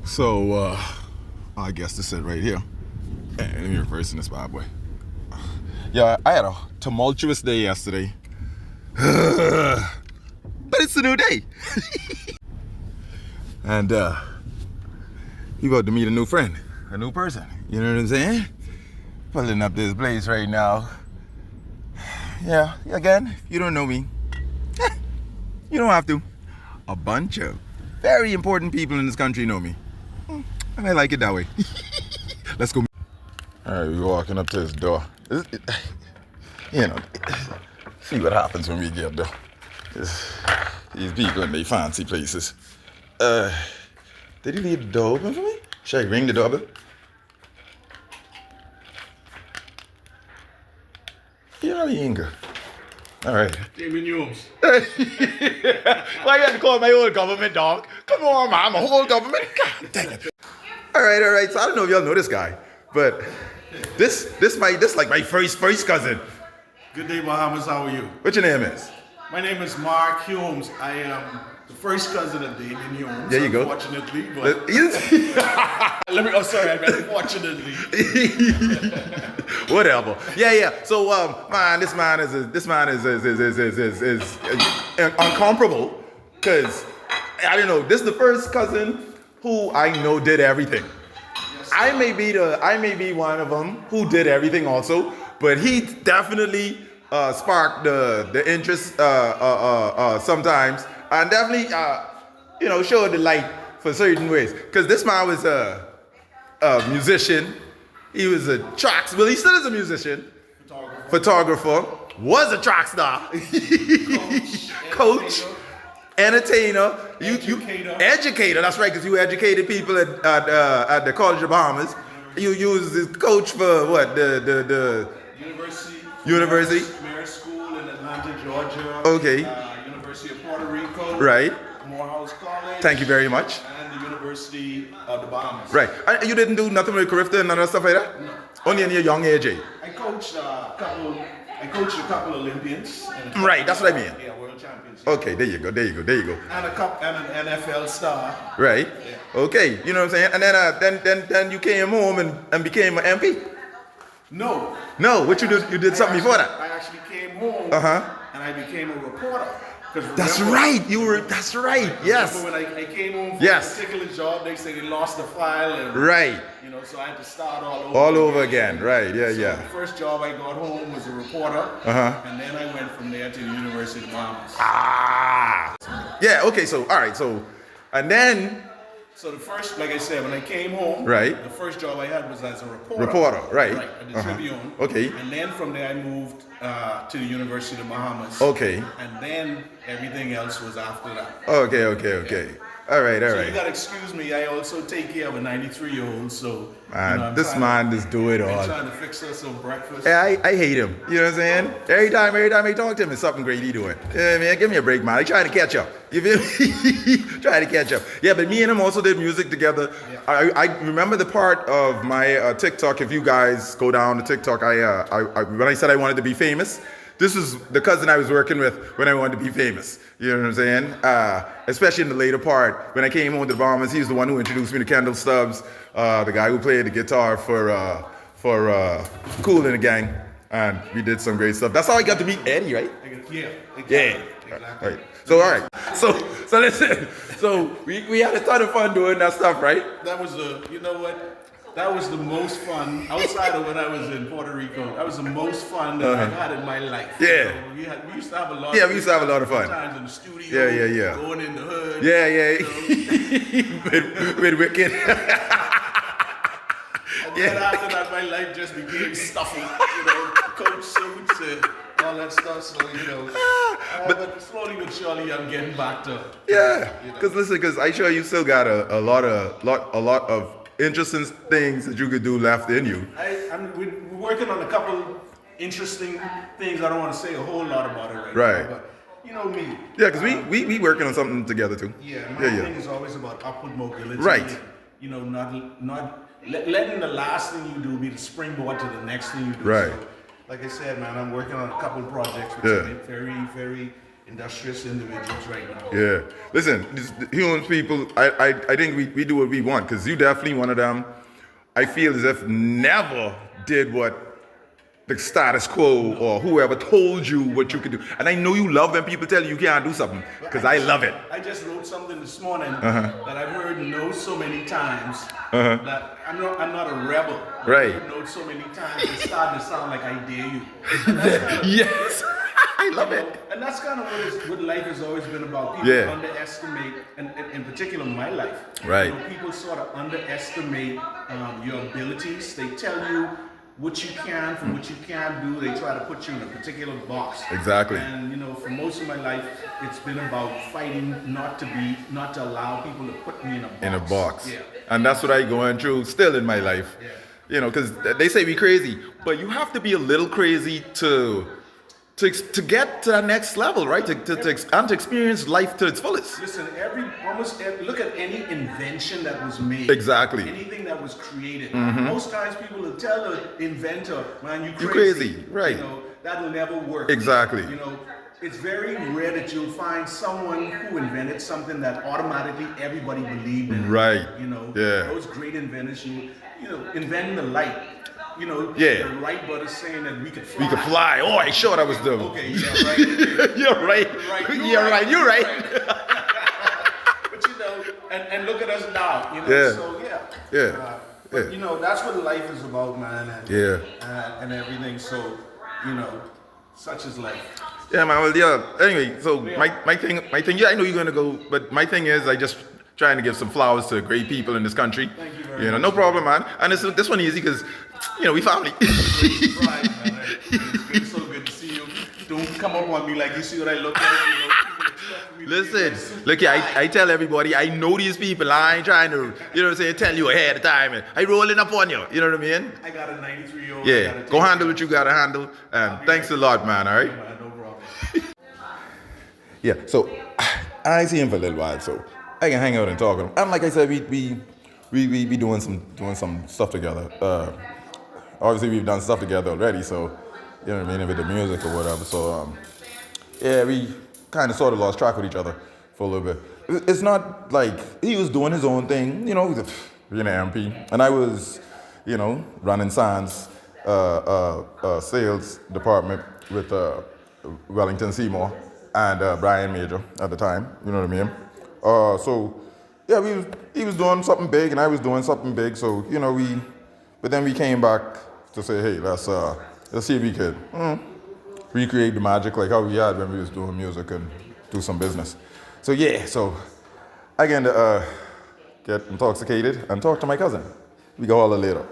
So, I guess this is it right here. Hey, let me reverse in this bad boy. Yeah, I had a tumultuous day yesterday. But it's a new day. And, you about to meet a new friend, a new person. You know what I'm saying? Pulling up this place right now. Yeah, again, if you don't know me, you don't have to. A bunch of very important people in this country know me. And I like it that way. Let's go. All right, we're walking up to this door. See what happens when we get there. These people in their fancy places. Did he leave the door open for me? Should I ring the doorbell? Yeah, he ain't good. All right. Damien Holmes. Why you had to call my old government, dog? Come on, man. I'm a whole government. God dang it. All right. So I don't know if y'all know this guy, but this like my first cousin. Good day, Bahamas. How are you? What your name is? My name is Mark Holmes. I am the first cousin of Damien Holmes. There you go. Unfortunately, but unfortunately. Whatever. Yeah. So, man, this man is incomparable. Cause I don't know. This is the first cousin who I know did everything. Yes, I may be one of them who did everything also, but he definitely sparked the interest sometimes, and definitely showed the light for certain ways. Cause this man was a musician. He was a he still is a musician, photographer, was a track star, coach, entertainer, educator. That's right, because you educated people at the College of Bahamas. You was the coach for what the University. Marist School in Atlanta, Georgia. Okay. University of Puerto Rico. Right. Morehouse College. Thank you very much. And the University of the Bahamas. Right. You didn't do nothing with Carifta and other stuff like that? No. Only in your young age, eh? I coached a couple Olympians. Right, that's what I mean. Yeah, world champions. Okay, there you go. And an NFL star. Right. Yeah. Okay, you know what I'm saying? And then you came home and became an MP? No. No, what you did? You did something before that? I actually came home. And I became a reporter. That's right. That's right. Yes. When I came home from a particular job, they said they lost the file. And, right. So I had to start all over. All over again. Right. Yeah. So the first job I got home was a reporter. And then I went from there to the University of the Bahamas. Yeah. Okay. So, all right. So, and then. So the first, like I said, when I came home, right, the first job I had was as a reporter. Right. At the Tribune. Okay. And then from there I moved to the University of the Bahamas. Okay. And then everything else was after that. Okay. All right. So you gotta excuse me. I also take care of a 93-year-old. So this man just do it all. I'm trying to fix her some breakfast. Yeah, I hate him. You know what I'm saying? Every time I talk to him, it's something great he doing. Yeah, man, give me a break, man. I trying to catch up. You feel me? Trying to catch up. Yeah, but me and him also did music together. Yeah. I remember the part of my TikTok. If you guys go down to TikTok, when I said I wanted to be famous, this is the cousin I was working with when I wanted to be famous. You know what I'm saying? Especially in the later part. When I came home to the Bahamas, he's the one who introduced me to Kendall Stubbs, the guy who played the guitar for Kool and the Gang. And we did some great stuff. That's how I got to meet Eddie, right? Yeah. Exactly. Yeah. Exactly. Right. So, all right. So listen. So we had a ton of fun doing that stuff, right? That was that was the most fun outside of when I was in Puerto Rico. That was the most fun that I've had in my life. Yeah. We used to have a lot. Yeah, we used to have a lot of fun. Sometimes in the studio. Yeah. Going in the hood. Yeah. With Wicked. And then after that, my life just became stuffy. Coach suits and all that stuff. So but slowly but surely, I'm getting back to. Yeah. Because I sure you still got a lot of interesting things that you could do left in you. We're working on a couple interesting things. I don't want to say a whole lot about it right now, but you know me. Yeah, because we working on something together too. Yeah, my thing is always about upward mobility. Right. Not letting the last thing you do be the springboard to the next thing you do. Right. So, like I said, man, I'm working on a couple projects which have been very, very industrious individuals right now. Yeah. Listen, human people, I think we do what we want, because you definitely one of them. I feel as if never did what the status quo or whoever told you what you could do. And I know you love when people tell you you can't do something, because I love it. I just wrote something this morning that I've heard no so many times that I'm not a rebel. Right. I've heard no so many times it's starting to sound like I dare you. Yes. I love it. And that's kind of what life has always been about. People underestimate, and in particular my life. Right. You know, people sort of underestimate your abilities. They tell you what you can from what you can't do. They try to put you in a particular box. Exactly. And you know, for most of my life, it's been about fighting not to allow people to put me in a box. In a box. Yeah. And that's what I going through still in my life. Yeah. You know, because they say we crazy, but you have to be a little crazy to get to that next level, right? To experience life to its fullest. Listen, look at any invention that was made. Exactly. Anything that was created. Most times people will tell an inventor, man, you crazy. Right. You know, that'll never work. Exactly. You know, it's very rare that you'll find someone who invented something that automatically everybody believed in. Right. You know, Yeah. those great inventors, you know, inventing the light. You know, Yeah. the Wright brothers saying that we could fly. We could fly. Oh, I sure that was the. Okay, yeah, right. Okay. You're right. You're right. But you know, and look at us now. You know, Yeah. so Yeah. But you know, that's what life is about, man. And, and everything. So, you know, such is life. Yeah, man. Well, yeah. Anyway, so my thing. Yeah, I know you're gonna go, but my thing is, I just trying to give some flowers to great people in this country. Thank you very much. No problem, man. And this one easy because, we family. Surprise, man. It's so good to see you. Don't come up on me like you see what I look like. You know, people expect me to Listen, look here, I tell everybody, I know these people. I ain't trying to, tell you ahead of time. And I rolling up on you. You know what I mean? I got a 93-year-old. Yeah, go handle what you gotta handle. And thanks a lot, man. All right. No problem. Yeah. So I see him for a little while, so I can hang out and talk with him. And like I said, we be doing some stuff together. Obviously we've done stuff together already, so you know what I mean, with the music or whatever. So yeah, we kind of sort of lost track with each other for a little bit. It's not like he was doing his own thing, being an MP, and I was, running Sans sales department with Wellington Seymour and Brian Major at the time. You know what I mean? So yeah, he was doing something big and I was doing something big. So but then we came back to say, hey, let's see if we could recreate the magic like how we had when we was doing music and do some business. So yeah, so I get intoxicated and talk to my cousin. We go all later.